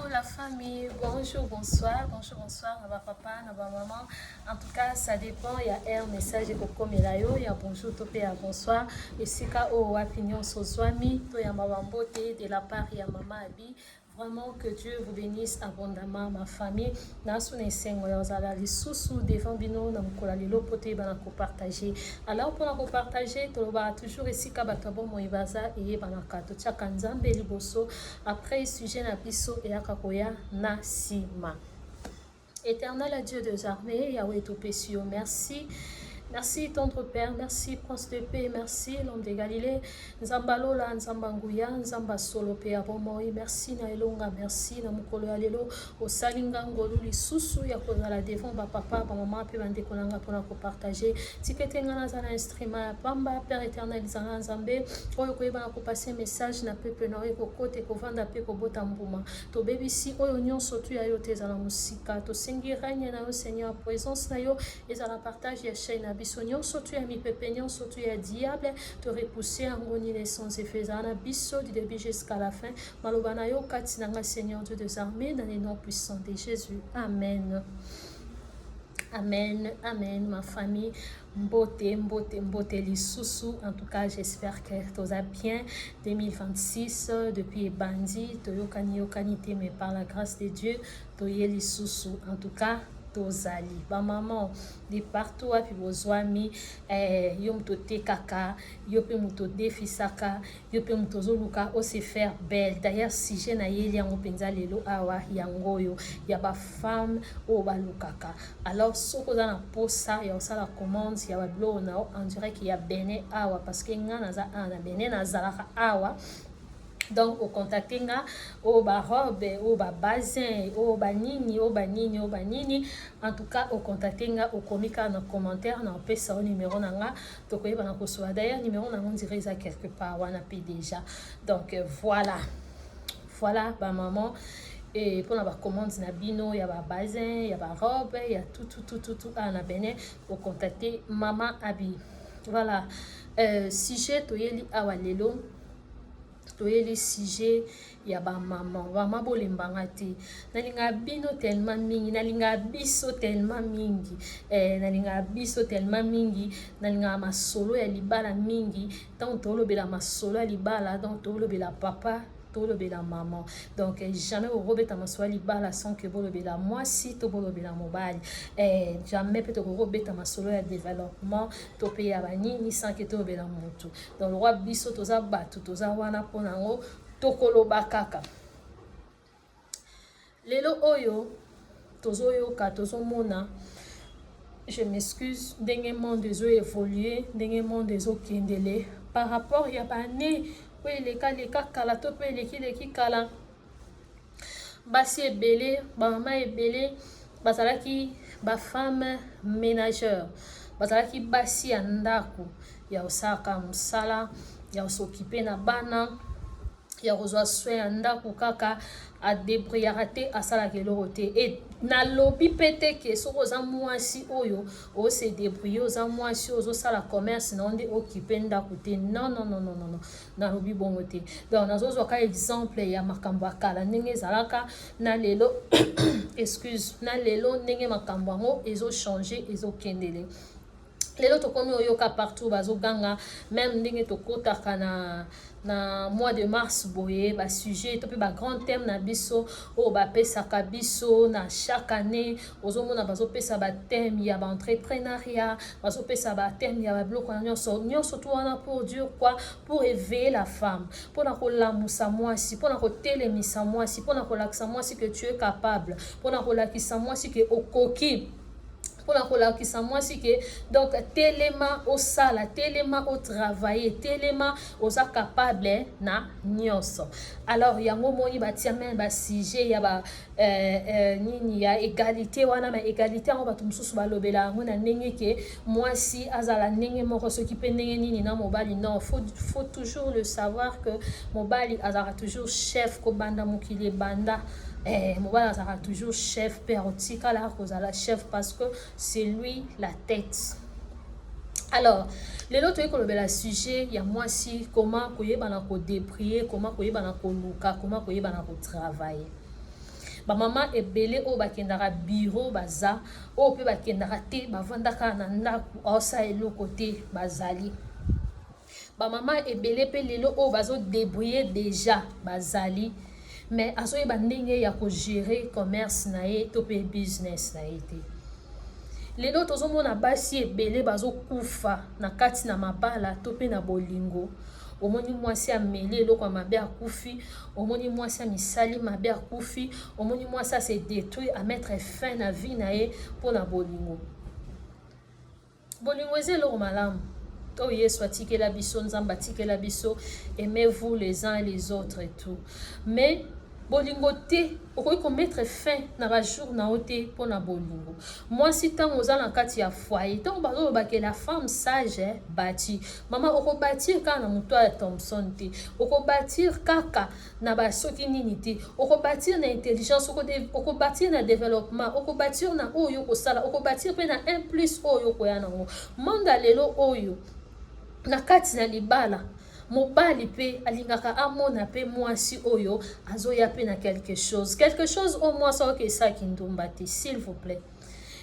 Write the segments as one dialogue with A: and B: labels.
A: la famille, bonjour, bonsoir, à ma papa, à ma maman. En tout cas, ça dépend, il y a un message pour il y a bonjour, topé, à bonsoir. Et si au opinion sur Swami, il y a ma beauté de la part, il y a maman Abi. Vraiment que Dieu vous bénisse abondamment, ma famille. Dans son enseignement, vous allez sous devant bino, dans le lelo poté, banako partager. Alors pour nous partager, tu vas toujours ici kabatabo moibaza et banaka. Tu as kanzambe liboso. Après sujet na biso et akakoya na sima. Éternel Dieu des armées, Yahweh Tout-Puissant, merci. Merci, tendre Père, merci, Prince de paix, merci, l'homme de Galilée, Nzambalola, Nzambanguya, Nzamba Solo, Père, Bomoi, merci, Naelonga, merci, Namukolo Alelo, au Salinga, Ngolu, Lisusu, Yakozala, devant, papa, maman, puis Bande Konanga, pour la partager, Tiketenga, Nazana, instrument, Pamba, Père éternel, Zana, Nzambe, Oyo Koyeba, pour passer message, na peuple, Noé, Kokote, Kovanda, Pe, Kobota, Mbouma, to baby si, Oyo, Nyon, Sotu, Ayote, Zana, Musika, to Sengi, Règne, Nao, Seigneur, présence, Nayo, et Zana, partage, Yachai, biso nyonso tu ya mipepe nyonso tu ya diable te repousser en ngoni les sens effets na biso du début jusqu'à la fin maloba na yo kati na Seigneur Dieu des armées dans les noms puissants de Jésus. Amen. Amen, amen, ma famille. Mbote lisusu. En tout cas, j'espère que tout va bien. 2026, depuis Bandi, Toyokani, mais par la grâce de Dieu, Toye lisusu. En tout cas, tozali ba maman de partout api bozwami yo mto te kaka yo pe mto defisaka yo pe mto zoluka o se faire belle. D'ailleurs si je na yeli yango penza lelo awa yangoyo ya ba femme o balukaka. Alors soko za na posa ya osala commande ya ba blo na on dirait qu'il y a bene awa parce que ngana za ana bene na zalaka awa. Donc, au contactinga, au barobe, au bazin, au banini. En tout cas, au contactinga, au comica, dans commentaire, dans pesa au numéro nanga. Donc, il y a un d'ailleurs numéro nanga, on dirait ça quelque part, on a payé déjà. Donc, voilà, bah maman. Et pour la commande, il y a bino, il y a bazin, il y a robe, il y a tout, à la bene, au contacter Maman Abi. Voilà, sujet, toyeli awalelo. Toyeli sujet ya ba maman bolembanga te nalinga bino tellement mingi nalinga biso tellement mingi nalinga biso tellement mingi nalinga masolo ya libala mingi tant tolobela masolo ya libala donc tolobela papa tolobela maman. Donc jamais au robeta masolo ya libala sans que bolobela moi si to bolobela mobali jamais peut to robeta masolo ya développement to pe ya banini sans que tolobela mutu. Donc le roi biso toza batu toza wana ponango tokoloba kaka lelo oyo tozoyoka tozomona. Je m'excuse ndenge monde ezo évoluer ndenge monde ezo kendele par rapport ya bane oyo leka kala to pe leki kala basi ebele bamama ebele bazalaki bafemme ménageur bazalaki basi ya ndako ya osaka mosala ya osokipe na bana ya kozwa soin ya ndako kaka adebriyaka te asalaka eloko te e nalobi pe te ke soki oza mwasi oyo ose débrouiller oza mwasi ozosala commerce na onde okipe ndako te non nalobi bongo te. Donc nazozwaka exemple ya makambo ya kala ndenge ezalaka na lelo excuse na lelo ndenge makambo yango ezochange ezokendele. Lelo tokomi oyoka partout bazoganga même ndenge tokotaka na mois de mars boye ba sujet to pe ba grand thème na biso o ba pesaka biso na chaque année ozomona bazopesa ba thème ya ba entrepreneuriat bazopesa ba thème ya ba bloko nyonso tout wana pour dire quoi pour éveiller la femme pour na kolamusa mwasi pour na kotelemisa mwasi pour na kolakisa mwasi que tu es capable pour na kolakisa mwasi que okoki pour la kolakisa mwasi que donc tellement au sala tellement au travailler tellement oza capable na nyonso. Alors yango moni batia même ba sujet ya ba nini ya égalité wana ma égalité on va tout mususu balobela ngo na ndenge ke mwasi azala ndenge moko soki pe ndenge nini na mobali. Non, faut toujours le savoir que mobali azala toujours chef ko banda mokili banda. Mobali azala toujours chef père otika la kozala chef parce que c'est lui la tête. Alors lelo toye kolobela sujet ya mwasi comment koyeba na ko déprier comment koyeba na ko luka comment koyeba na ko travailler. bamama ebele oyo bakendaka bureau baza oyo mpe bakendaka te bavandaka na ndako aosa eloko te bazali bamama ebele mpe lelo oyo bazodébrouiller déjà bazali mais azoyeba ndenge ya kogérer commerce na ye to mpe business na ye te lelo tozomona basi ebele bazokufa na kati na mabala to mpe na bolingo omoni mwasi ameli eloko ya mabe akufi omoni mwasi amisali mabe akufi omoni mwasi ase détruit à mettre fin na vie na ye mpo na bolingo eza eloko malamu oyo yesu atikela biso nzambe atikela biso aimez-vous les uns et les autres et tout mais bolingo te okoki komettre fin na bajour na yo te mpo na bolingo mwasi ntango oza na kati ya foyer ntango bazolobake la femme sage bâtir mama okobâtir kaka na moto ya Thompson te okobâtir kaka na basoki nini te okobâtir na intelligence okobâtir na développement okobâtir na oyo kosala okobâtir mpe na 1+ oyo koya nango monde lelo oyo na kati na libala mobali pe alingaka amona pe mwasi oyo azoya pe na quelque chose au moins ça que ça kindumba te s'il vous plaît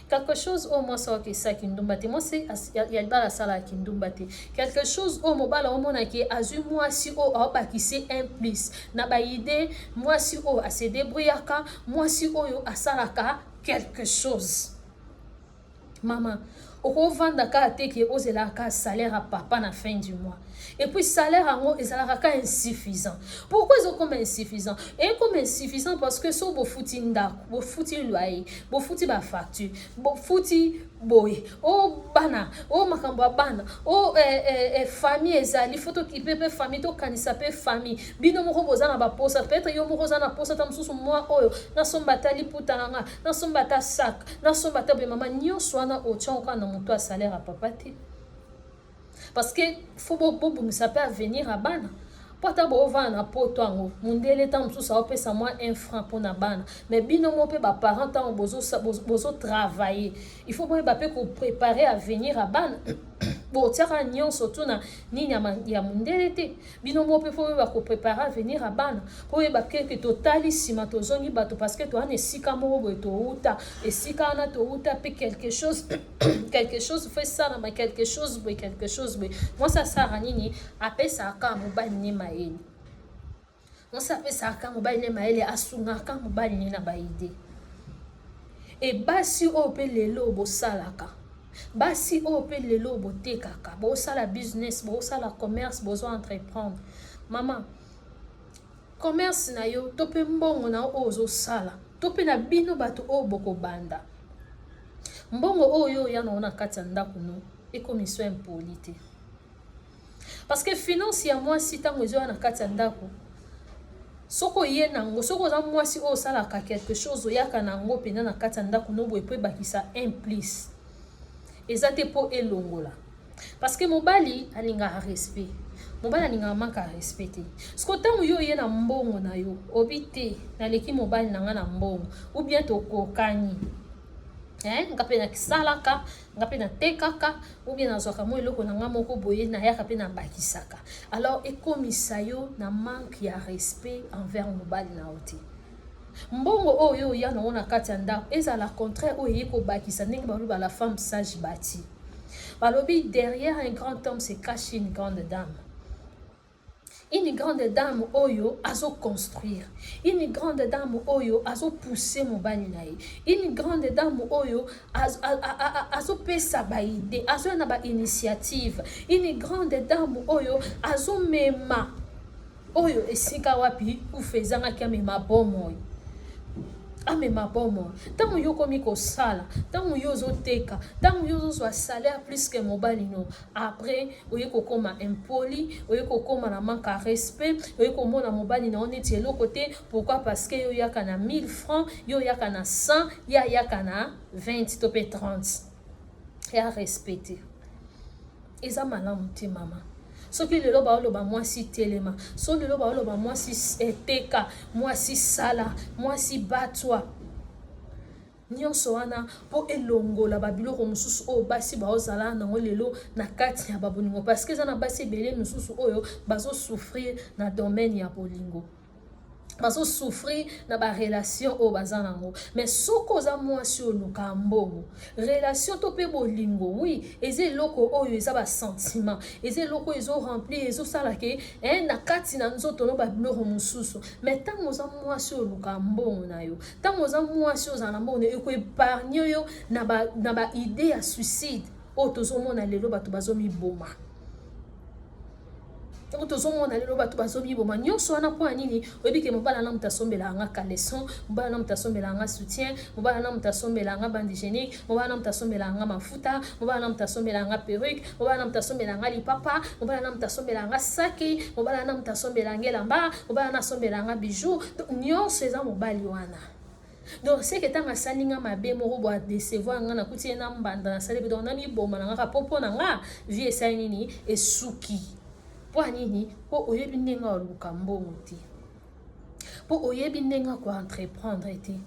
A: quelque chose au moins ça que ça kindumba te moi c'est ya libala sala kindumba te quelque chose au mobala omona ke azu mwasi o abakise 1+ na ba idée mwasi o a se débrouillaka mwasi oyo asalaka quelque chose maman okovanda ka teke ozelaka salaire à papa na fin du mois et puis salaire en haut ezalaka insuffisant pourquoi ils ont comme insuffisant et comme insuffisant parce que so bofuti ndako bofuti loyer bofuti ba facture bofuti boye o bana o makambo ya bana o famille ezali faut occuper pe famille to kanisa pe famille bino moko boza na ba posa peut-être yo moko za na posa ta mususu moi oyo na somba ta liputa nanga na somba ta sac na somba ta be mama nyonso wana otionka na moto a salaire à papa te parce que faut beaucoup ça peut venir à bana pota bo va na poto ango mundele ta mususu opesa moi 1 franc pour na bana mais bino mo pe ba parents ta bozo travailler il faut ba pe ko préparer à venir à bana bon tiara nyonso tuna nini ya mundele te bino mo pe faut ba ko préparer à venir à bana po ba ke totali sima to zongi bato parce que to ane sika mo bo to uta et sika na to uta pe quelque chose fait ça na quelque chose moi ça sert nini apesa ka mobali ni maeli on s'apesa ka mobali ni maeli asunga ka mobali ni na baide et basi o pe lelo bo salaka basi o pe lelo bo tekaka bo sala business bo sala commerce bo entreprendre maman commerce na yo to pe mbongo na ozo sala to pe na bino bato o boko banda mbongo oyo ya na kati ndako no ekomiso impolite parce que financièrement si tango ezo na kati ndako soko ye nango soko za mwasi o salaka quelque chose oyaka nango pena na kati ndako no bo epe bakisa 1+ ezate po elongola parce que mobali alinga respect mobali alinga manka respect te soko tango yo ye na mbongo na yo obite na leki mobali nanga na mbongo ou bien to kokani ngape na kisalaka ngape na tekaka ou bien nazwaka mo eloko na nga moko boye na yaka pe na bakisaka alors ekomisa yo na manque ya respect envers mobali na oti mbongo oyo ya na ona kati ya ndako ezala contraire oyo yeko bakisa ndenge baloba la femme sage bâtie balobi derrière un grand homme se cache une grande dame. Une grande dame oyo azo construire, une grande dame oyo azo pousser mobali na ye, une grande dame oyo azo pesa ba idée, azo na ba initiative, une grande dame oyo azo mema oyo esika wapi ufezanga kia mema bomo amema bomo tango yo komi ko sala tango yo zo teka tango yo zo salaire plus que mobali no après oye ko koma impoli oye ko koma na manque à respect oye ko mona mobali na oneti eloko te pourquoi parce que yo yaka na 1000 francs yo yaka na 100 ya yaka na 20 to pe 30 ya respecter eza malamu te mama soki lelo baoloba mwasi telema so lelo baoloba mwasi eteka mwasi sala mwasi batwa nyonso wana po elongola babiloko mosusu oyo basi baozala nango lelo na kati ya babolingo parce que eza na basi ebele mosusu oyo bazosouffrir na domaine ya bolingo bazo souffrir na ba relation o bazanango mais soko za mwasi oluka mbongo relation to pe bolingo oui eze loko oyo eza ba sentiment eze loko ezo remplir ezo sala ke na kati na nzoto no ba biloko mususu mais tango za mwasi oluka mbongo na yo tango za mwasi ozana mbongo eko épargne yo na ba idée ya suicide o tozomona lelo bato bazomi boma tozomona lelo bato bazomi boma nyonso wana po nini oyebike mobala na mutu asombela anga caleçon mobala na mutu asombela anga soutien mobala na mutu asombela anga bande hygiénique mobala na mutu asombela anga mafuta mobala na mutu asombela anga perruque mobala na mutu asombela anga lipapa mobala na mutu asombela anga saki mobala na mutu asombela anga elamba mobala na asombela anga bijou nyonso eza mobali wana donc c'est que tant asali nga mabe moko bo décevoir nga na kuti na mbanda na sali donc na mi boma na nga popo na nga vie esali nini esuki po nini po oyebi ndenga oluka mbongo te po oyebi ndenga ko entreprendre te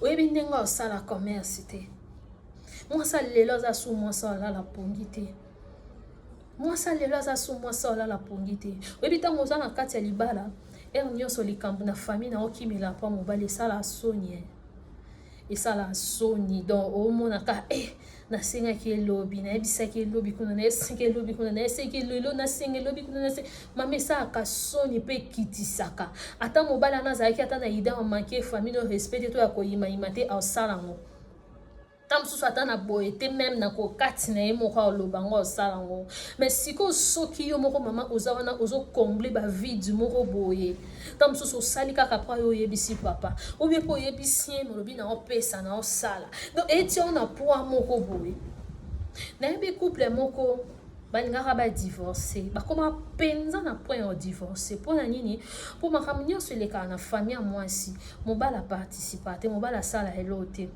A: oyebi ndenga osala commerce te mwasa lelo aza su mwasa olala pongi te mwasa lelo aza su mwasa olala pongi te oyebi ntango oza na kati ya libala nyonso likambo na famille na okimela mpo mobali esala soni donc omonaka nasengaki elobi nayebisaki elobi kuna nayesengi elobi kuna nayeseki lelo nasengi elobi kuna mama esalaka soni mpe ekitisaka ata mobali ana azalaki ata na ide amanke famille no respect te to ya koyimayima te aosala ngo ta mosusu ata na boye te meme na kokati na ye moko aloba ngo osala ngo mais sikoyo soki yo moko mama oza wana ozokomble bavide moko boye ta mosusu osali kaka mpo yo oyebisi papa obie mpo oyebisi ye molobi na opesa na osala donc eti yo na poa moko boye nayebi couple moko balingaka badivorce bakoma mpenza na point ya divorce mpo na nini mpo makambo nyonso elekaka na famille ya mwasi mobali aparticipa te mobali asala elo te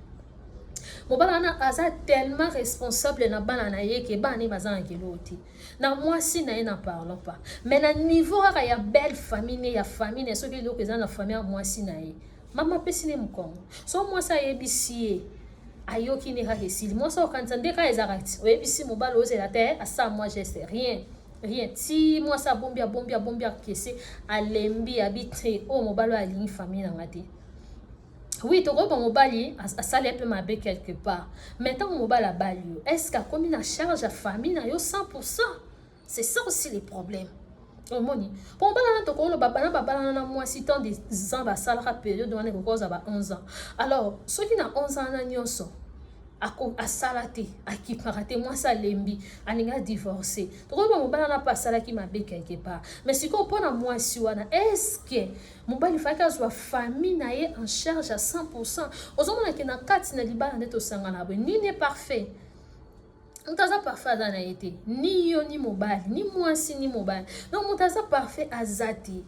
A: mobala wana aza tellement responsable na bana na ye ke bana baza na kelo te na mwasi na ye na parlons pas mais na niveau kaka ya belle famille ya famille soki eloko eza na famille ya mwasi na ye mama pesi ne mokongo so mwasi ayebisi ye ayoki ne kaka esili mwasi okanisa nde kaka ezaka ti oyebisi mobala ozela te asa moi geste rien ti mwasi abombi akese alembi abite oyo mobala oyo alingi famille nanga te oui tokoba mobali asali mpe mabe quelque part mais ntango mobali abali yo est-ce que akomi na charge ya famille na yo 100%? C'est ça aussi les problèmes omoni mpo mobala na tokoloba bana babalana na mwasi temps des ans basalaka période wana ekokoza ba 11 ans alors soki na 11 ans na nyonso asala te akipaka te mwasi alembi alinga divorce tokoyeba mobali na mpe asalaki mabe quelque part mais sikoyo mpona mwasi wana estce mobali faki azwa famille na ye en charge à 100%? ozomonake na kati na libala nde tosangana boye nini parfait moto aza parfait aza na ye te ni yo ni mobali ni mwasi ni mobali donc moto aza parfait aza te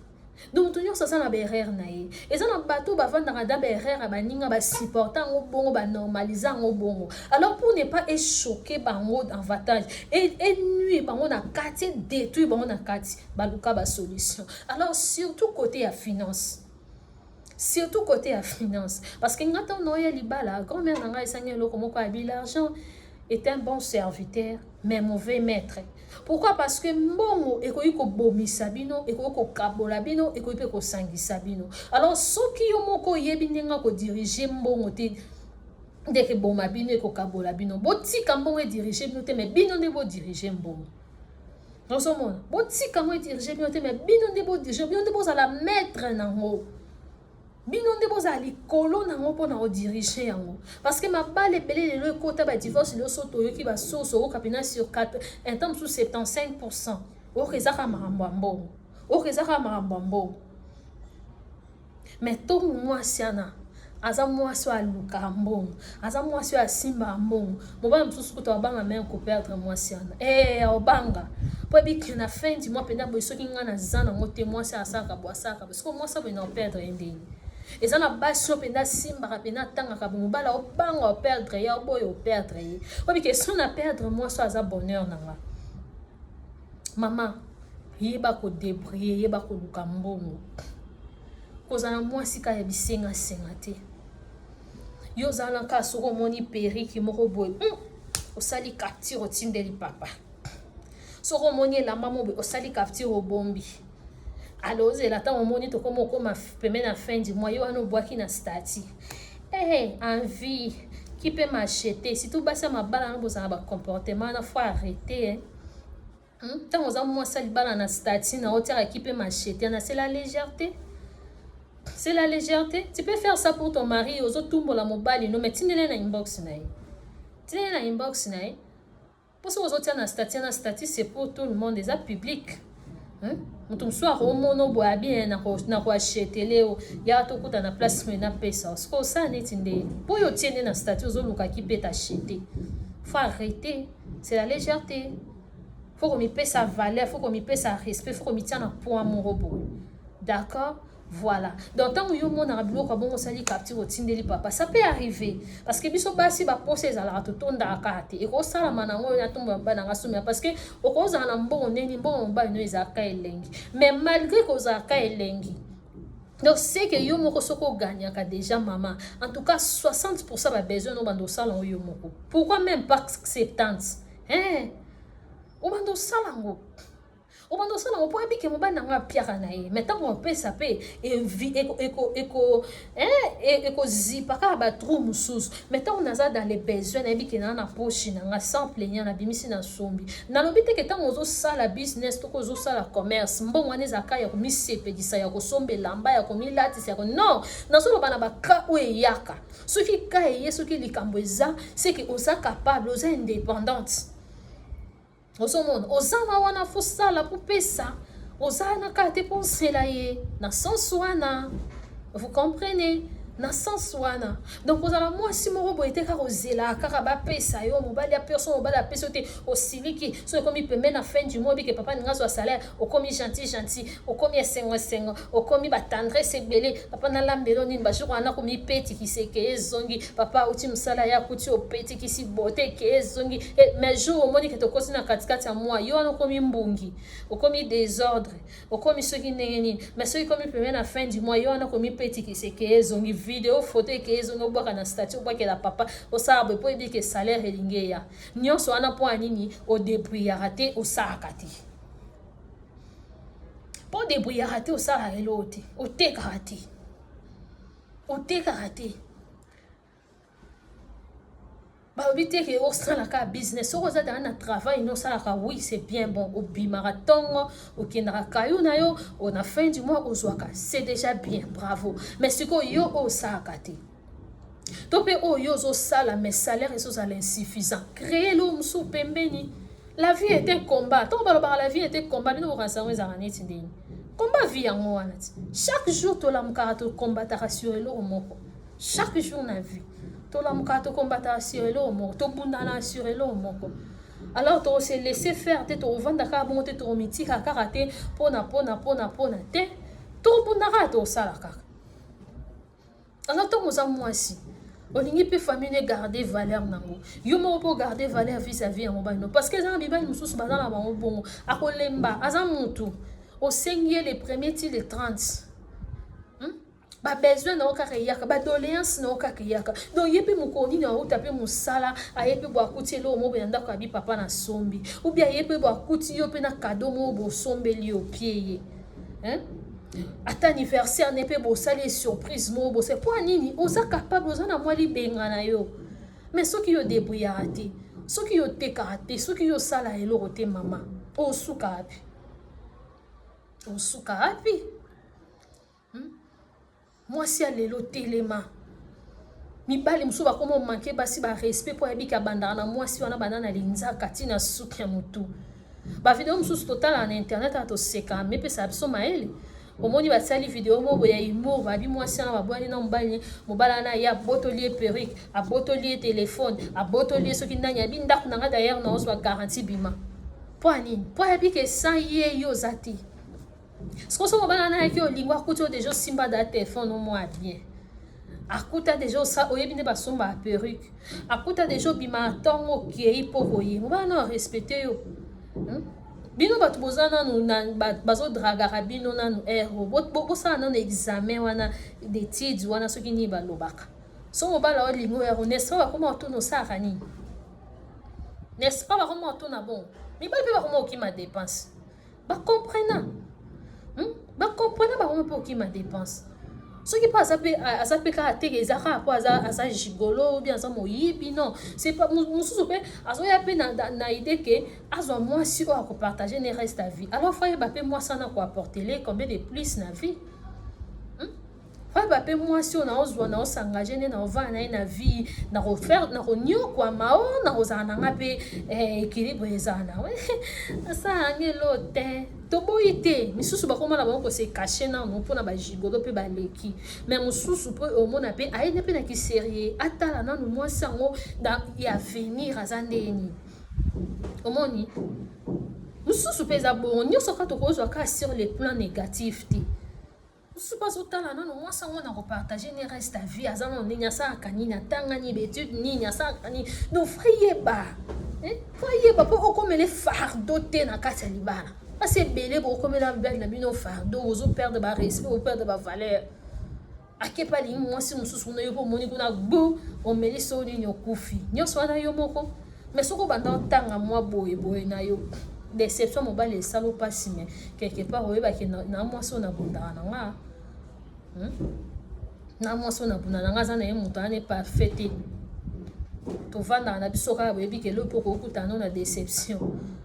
A: donc moto nyonso aza na baerreur na ye eza na bato bavandaka da baerreur ya baninga basupporta yango bongo banormalize yango bongo alors pour ne pas échoquer bango davantage enuire bango na kati détruire bango na kati baluka basolution alors surtout côté ya finance parce que nga ntango naoya libala grand-mère na ngai esangi eloko moko abi l'argent est un bon serviteur mais mauvais maître. Pourquoi? Parce que mbongo ekoyi ko bomisa bino, ekoyi ko kabola bino, ekoyi pe ko sangisa bino. Alors soki yo moko yebi ndenga ko diriger mbongo te ndeke boma bino eko kabola bino. Botika mbongo e diriger bino te mais bino nde bo diriger mbongo. Nosomona, botika mbongo e diriger bino te mais bino nde bo diriger, bino nde bo za la maître nango. Bino nde boza likolo nango mpona kodirige yango parce que mabale ebele lelo ekota badivorce lelo so toyoki basoso oyoka mpena sur 4 un temps mosusu 75% oyoka ezaka makambo ya mbongo mais ntongo mwasi ana aza mwasi oyo alukaka mbongo aza mwasi oyo asimbaka mbongo mobali mosusu kuta abanga meme koperdre mwasi ana obanga po ebiki na fin du mois mpena boye soki nga naza nango te mwasi asalaka bo asalaka bo siko mwasi aboye na operdre ye ndeni eza na basi oyo mpena simbaka mpena atangaka bomobala obanga operdre ye oboye operdre ye obike so na perdre mwasi oyo aza bonheur nanga mama yeba kodébrouiller yeba koluka mbongo kozala mwasi kaka ya bisengasenga te yo ozala kaka soki omoni periki moko boye osali capture otindeli papa soki omoni elamba mo boye osali capture obombi alors ozela ntango omoni tokoma okoma pembeni na fin du mois yo wana obwaki na stati envie qui peut m'acheter si tout basi ya mabala na bozala bacomportement na faut arrêter ntango oza mwasi libala na stati na otiaka qui peut m'acheter na c'est la légèreté. C'est la légèreté. Tu peux faire ça pour ton mari, aux autres tombes la mobile, non, mais tu n'es pas inbox. Tu n'es pas inbox. Pour ça, aux autres, na statut, c'est pour tout le monde, déjà public. Mutum soir au mono boa bien na ko acheter leo ya to kuta na place mais na pesa. Ce que ça n'est tinde. Pour yo tienne na statut aux luka qui peut t'acheter. Faut arrêter. C'est la légèreté. Faut qu'on y paie sa valeur, faut qu'on y paie sa respect, faut qu'on y tienne un point amoureux. D'accord? Voilà. Donc, tant que yo mon arabilo ko bon sali capti au tindeli papa, ça peut arriver parce que biso basi ba pose za la to tonda kate. Et ko sala manango na tomba bana ngasumia parce que o ko za na mbongo neni mbongo ba no ezaka elengi. Mais malgré ko za ka elengi. Donc c'est que yo moko soko gagnaka déjà maman. En tout cas 60% ba besoin no bando sala yo moko. Pourquoi même pas 70? O bando sala ngo. O bando sala mo po ebike mo ba nanga piaka na ye mais tant on peut ça peut eko zipaka ba trou mususu mais tant on a dans les besoins na ebike na poche na sans plaignant na bimisi na sombi na lobite que tant ozo sala business to ko zo sala commerce mbongo ane zaka ya ko misepedisa ya ko sombe lamba ya ko milati ya ko non na solo bana ba ka o yaka soki ka ye soki likambo eza c'est que oza capable oza indépendante. Osomon, osama wana fosala pour pesa, osana kate pour selaye, na sens wana, vous comprenez, na sens wana. Donc osala moi si mo robo était karozela, karaba pesa yo, mobali ya personne mobali ya pesa te osiliki, so comme il peut mettre à fin du mois que papa nga zo salaire, o komi gentil, o komi sengo, o komi ba tendresse belé, papa na lambelo ni ba jour ana komi peti ki seke zongi, papa uti msala ya kuti o peti ki si bote ke zongi, mais jour o moni que to kosi na katikati ya moi, yo ana komi mbungi, o komi désordre, o komi soki nengeni, mais soki komi peut mettre à fin du mois, yo ana komi peti ki seke zongi vidéo photo que ils ont boka na statut boka la papa au sabre pour dire que salaire elingeya nyonso ana po anini au débrouiller raté au sakati pour débrouiller raté au salaire l'autre au te karaté ba obité que au sala ka business au za dans travail non sala ka oui c'est bien bon au bimarathon au kinara kayo na yo on a fin du mois au zwaka c'est déjà bien bravo mais ce que yo au sakati topé o yo zo sala mais salaire et so insuffisant créer l'homme sous pembeni la vie est un combat tant la vie est un combat nous rassembler za raneti ndeni combat vie en wana chaque jour to la mkarato combattre rassurer le moko chaque jour na vie to la mkato combattre sur le moko to bundana sur le moko alors to se laisser faire te to vanda ka bon te to miti ka karaté pona te to bundara to sala ka alors to moza mwasi olingi pe famille garder valeur nango yo mo po garder valeur vis-à-vis ya mobali no parce que za bibali mususu bazala ba bongo akolemba aza mutu au sengier les premiers ti les 30 ba besoin na okaka yaka ba doléance na okaka yaka donc yepe mukoni na utape musala ayepe bo akuti lo mo benda ko abi papa na sombi ou bien yepe bo akuti yo pe na cadeau mo bo sombeli au pied à ton anniversaire nepe bo sali surprise mo bo c'est pour nini oza capable oza na mwali benga na yo mais soki yo débrouiller raté soki yo tekaraté soki yo sala elo roté mama o suka api moi si alelo telema mibali musu ba komo manquer basi ba respect pour ebika bandana moi si wana banana linza katina suki ya mutu ba vidéo musu total en internet ato seka mais pe ça biso maele omoni ba sali vidéo mo boya imo ba bi moi si na ba bwani na mbali mobala na ya botolier perruque a botolier téléphone a botolier soki ndanya bi ndaku nanga d'ailleurs na oswa garantie bima poani po ebika sans ye yo zati. Ce qu'on se voit dans la vie, on a coûté des gens simba da téléphone au moins bien. A coûté des gens ça, on y a bien des somba perruque. A coûté des gens bima tant au qui pour oyer. On va non respecter yo. Bino batu bozana no na bazo dragara bino na no ero. Bo ça na examen wana des tides wana soki ni ba lobaka. So mo ba la lingo ero n'est-ce pas comment tout no ça rani. N'est-ce pas comment tout na bon. Mais pas comment qui ma dépense. Ba comprenant. bakomprene bango mpe okima dépense soki mpe aza mpe kaka teke eza kaka po aza gigolo ou bien aza moyibi non c'est pas mosusu mpe azoya mpe na idée ke azwa mwasi oyo akopartage ne reste à vie alors faut yeba mpe mwasi wana koapportele combien de plus na vie fayeba mpe mwasi oyo naozwa naosangage nde naovanda na ye na vie nakoniokwama o nakozala nanga mpe équilibre ezala nawe asala yango elo te toboyi te misusu bakomana bango kose cache nano mpona bagigolo mpe baleki mais mosusu mpe omona mpe ayende mpe na kiserie atala nano mwasi yango ya avenir aza ndeni omoni mosusu mpe eza bongo nyonso kaka tokozwaka sur le plan négatif te mosusu mpe azotala nano mwasi yango na kopartage ne reste à vie aza nano ndenge asalaka nini atangani betude nini asalaka nini donc fayeba mpo okomele fardeau te na kati ya libala kasi ebele bokomela bale na bino fardeau ozoperdre barespect operdre bavaleur akepa alingi mwasi mosusu kuna yo mpo omoni kuna gbu omeli so nini okufi nyonso wana yo moko mais soki obanda otanga mwa boyeboye na yo déception mobali esala opasi mais quelque part oyebaki na mwasi oyo nabundaka na nga na mwasi oyo nabunda na nga aza na ye moto wana eparfait te tovandaka na biso kaka boyebi kelo mpo kokutana na déception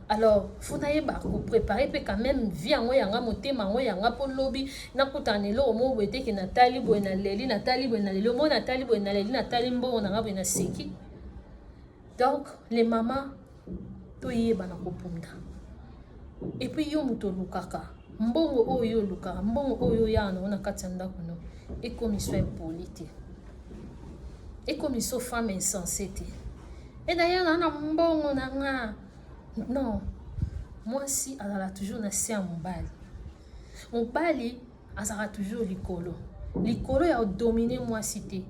A: alors fo nayeba kopréparer mpe quand même vie yango yanga motema yango yanga mpo lobi nakutana eloko moko boye teke natali boye na leli natali boye na leli omo natali boye na leli natali mbongo nanga boye na seki donc les mamans toyeba na kopunda epuis yo moto olukaka mbongo oyo olukaka mbongo oyo oyaa nango na kati ya ndako no ekomi so impoli te ekomi so femme insensé te et d'ailleurs na mbongo na nga non mwasi azala toujours na se ya mobali azala toujours likolo ya odomine mwasi te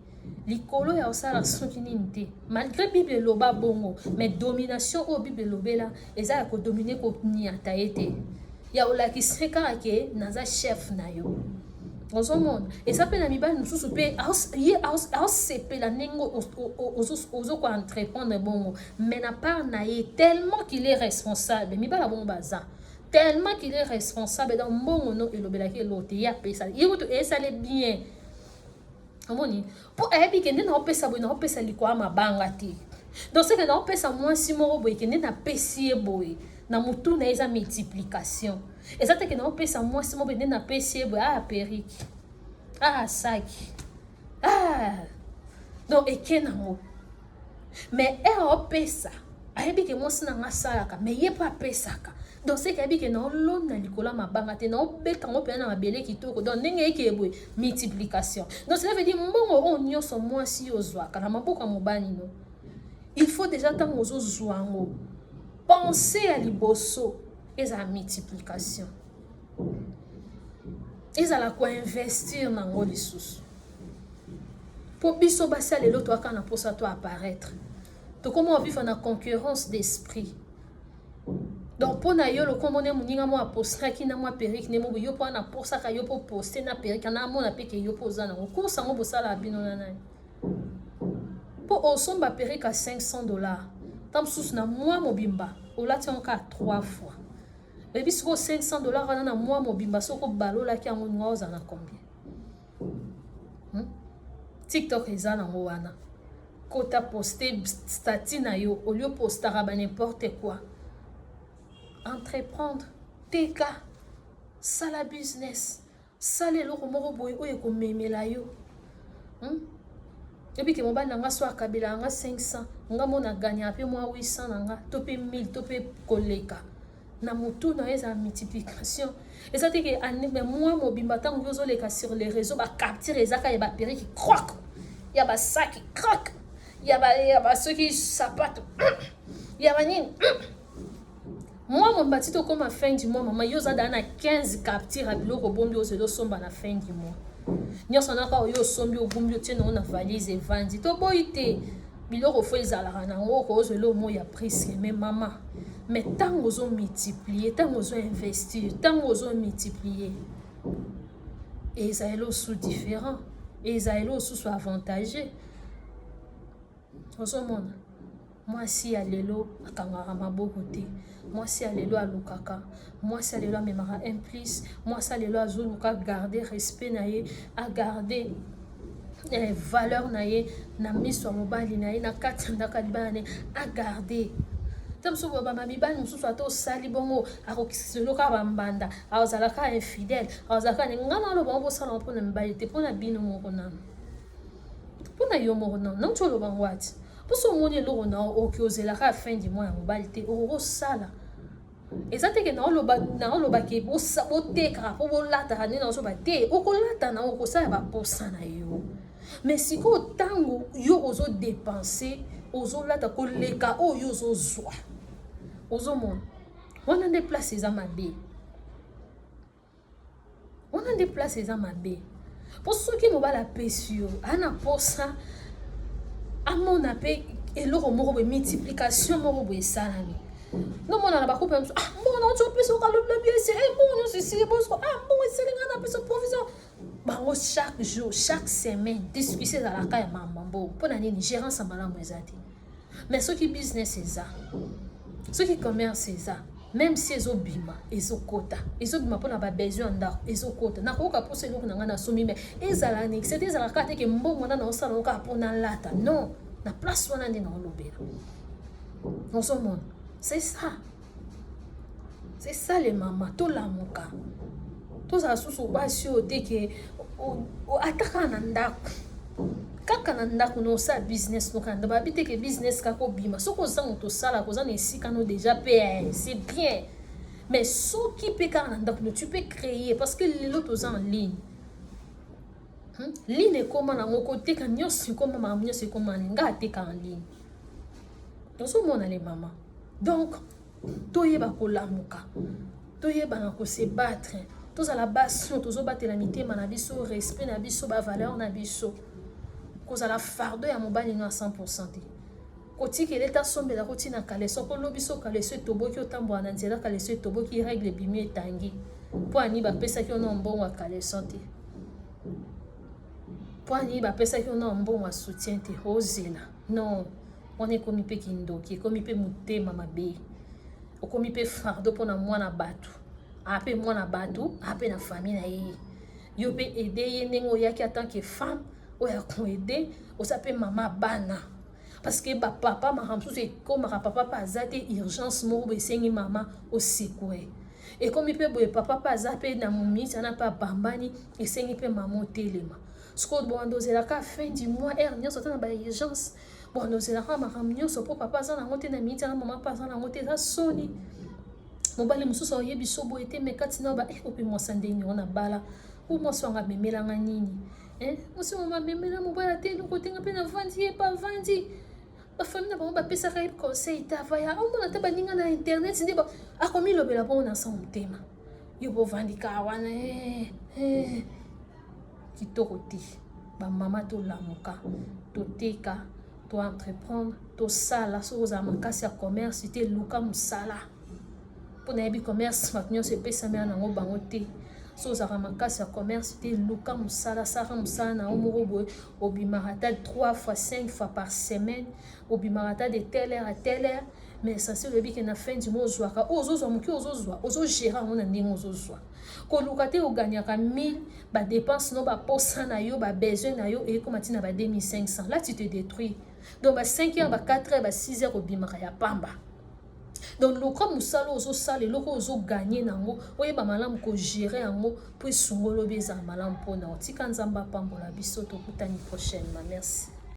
A: likolo ya osala soki nini te malgré bible eloba bongo mais domination oyo bible elobela eza ya kodomine koniata ye te ya olakisi kaka ke naza chef na yo ozomona eza mpe na mibali mosusu mpe aosepela ndenge ozokoentreprendre bongo mais na part na ye tellement qu'il est responsable mibali abongo baza tellement qu'il est responsable donc mbongo no elobelaki elo te ye apesa ye kutu esale bien omoni mpo ayebi kende naopesa boye naopesa likolo mabanga te donc seke naopesa mwasi moko boye kende napesi ye boye na motu na ye eza multiplication eza teke naopesa mwasi moko boye nde napesi ye boye perike saki donc eke nango mais aopesa ayebi ke mwasi nanga asalaka mais ye mpo apesaka donc seke ayebi ke naolona likolo ya mabanga te naobeta ngo mpena na mabele kitoko donc ndenge eke boye multiplication donc cela veut dire mbongo oyo nyonso mwasi ozwaka na maboko ya mobali no il faut déjà ntango ozozwa yango pense ya liboso ezala multiplication ezala koinvestir nango lisusu mpo biso basi ya lelo toaka na mposa to apparaître tokoma ovivre na concurrence d'esprit donc mpo na yo lokombo nde moninga mo apostaki na mwa perike nde mobo yo mpo wana posaka yo mpo poste na perike na amona mpe ke yo mpo oza nango kursa yango bosalaka bino na nani mpo osomba perike a $500 ta mosusu na mwa mobimba olati yango kaka 3 fois ebi siko $500 wana na mwa mobimba soko balolaki yango nga ozala na combien tiktok eza nango wana kota poste stati na yo olio postaka ba n'importe quoi entreprendre teka sala business sala eloko moko boye oyo ekomemela yo ebi ke mobali nanga so akabela yanga 500 nga mona ganya mpe mwa 800 nanga to mpe 1000 to mpe koleka na motu na eza multiplication eza teke mwa mobimba ntango yo ozoleka sur les réseaux bacapture ezaka ya baperiki croc ya basaki croc ya basoki sapato ya banini mwa mobimba ti tokoma fin du mois mama yo oza daa na 15 capture ya biloko bombi ozeli osomba na fin du mois nyonso naka oyo osombi obumbi otie nango na valise evandi toboyi te biloko fo ezalaka nango okozwela omo ya priske me mama mais ntango ozomultiplier ntango ozoinvestir ntango ozomultiplier ezaleli osu différent ezaleli osusu avantagé ozomona mwasi ya lelo akangaka maboko te, mwasi ya lelo alukaka, mwasi ya lelo amemaka implice, mwasi ya lelo azoluka garder respect na ye, agarder valeur na ye na miso ya mobali na ye na kati ya ndako ya libala na ye, agarder te mosusu bama mibali mosusu ata osali bongo akokisoloka bambanda azalaka infidèle azalaka ne nga na aloba bosala mpona mibali te mpona bino moko nano mpona yo moko nano nanti oloba ngo ati poso omoni eloko na oki ozelaka fin du mois ya mobali te okosala eza teke naolobaki botekaka mpo bolataka nde naozoba te okolata na okosala baposa na yo mais sikoyo ntango yo ozodepense ozolata koleka oyo ozozwa ozomona wana nde place eza mabe wana nde place eza mabe mpo soki mobali apesi yo ana posa amona mpe eloko moko boye multiplication moko boye esalami nomona na bakupe mosu mbona oti opesa okalobela biese mbona osisili bosko mbongo eselinga na pesa provision bango chaque jour chaque semaine discussion ezalaka ya mamambo mpona nini gérance ya malamu eza te mais soki business eza soki commerce eza même si ezobima ezobima mpona babesoin ya ndako ezokota nakoyoka mposa eloko na ngai nasomi me ezala nexete ezalaka teke mbongo nda naosala okaa mpona lata non na place wana nde naolobela ozomona c'est ça les mama tolamuka tozala susu basi oyo teke ataka na ndako kaka na ndako na osala business noka nda babi teke business kaka obima soki oza moto osala koza na esika no déjà pe c'est bien mais soki mpe kaka na ndako no tu peux créer parce que lelo toza en ligne ligne ekoma nango koteka nyonso ekoma makambo nyonso ekoma nga ateka en ligne ozomona le mama donc toyeba kolamuka toyebana kose battre tozala basi tozobatela mitema na biso respect na biso bavaleur na biso kozala fardeau ya mobali nga 100% te kotikela etasombela kotina kaleso kolobi so kaleso etoboki otambola na nzela kaleso etoboki règle ebimi etangi mpo ani bapesaki yo na mbongo ya kaleso te mpo ani bapesaki yo na mbongo ya soutien te ozela non wana ekomi mpe kindoki ekomi mpe motema mabe okomi mpe fardeau mpona mwana bato ape mwana bato ape na famille na ye yo mpe ede ye ndenge oyaki en tant que femme oyo akoede oza mpe mama bana parce que bapapa makambo mosusu ekomaka papa mpe aza te urgence moko boye esengi mama osekue ekomi mpe boye papa mpe aza mpe na momiti ana mpe abambani esengi mpe mama otelema sikoyo bondo ozelaka fin du mois ere nyonso ata na baurgence bondo ozelaka makambo nyonso mpo papa aza nango te na miniti ana mama mpe aza nango te eza soni mobali mosusu oyebi so boye te me kati na ba ope mwasa ndenge wana bala o mwasi wanga amemelanga nini mwasi wanga amemela mobali ate eloko tenga mpe na vandi ye pa vandi bafamile na bango bapesaka ye conseil tavaya omona te baninga na internet nde akomilobela bongo na sa motema yo bovandika wana kitoko te bamama tolamuka toteka toentreprendre tosala soki ozala makasi ya commerce te luka mosala mpona yebi commerce bato nyonso epesamela nango bango te so ozalaka makasi ya commerce te luka mosala saka mosala na yo moko boye obimaka ata 3 fois 5 fois par semaine obimaka ata de telle heure à telle heure mais essentiel oyebi ke na fin du mois ozwaka oyo ozozwa moki ozozwa ozogéra yango na ndenge ozozwa koluka te oganyaka 1000 badepense no baposa na yo babesoin na yo ekoma ntina ba 2500 là tu te détruis donc ba 5 heures ba 4 heures ba 6 heures obimaka ya pamba donc loka mosala ozosala eloko ozoganye nango oyeba malamu kogere yango mpo esungolobi ezala malamu mpona otika nzambe apambola biso tokutani prochainement merci.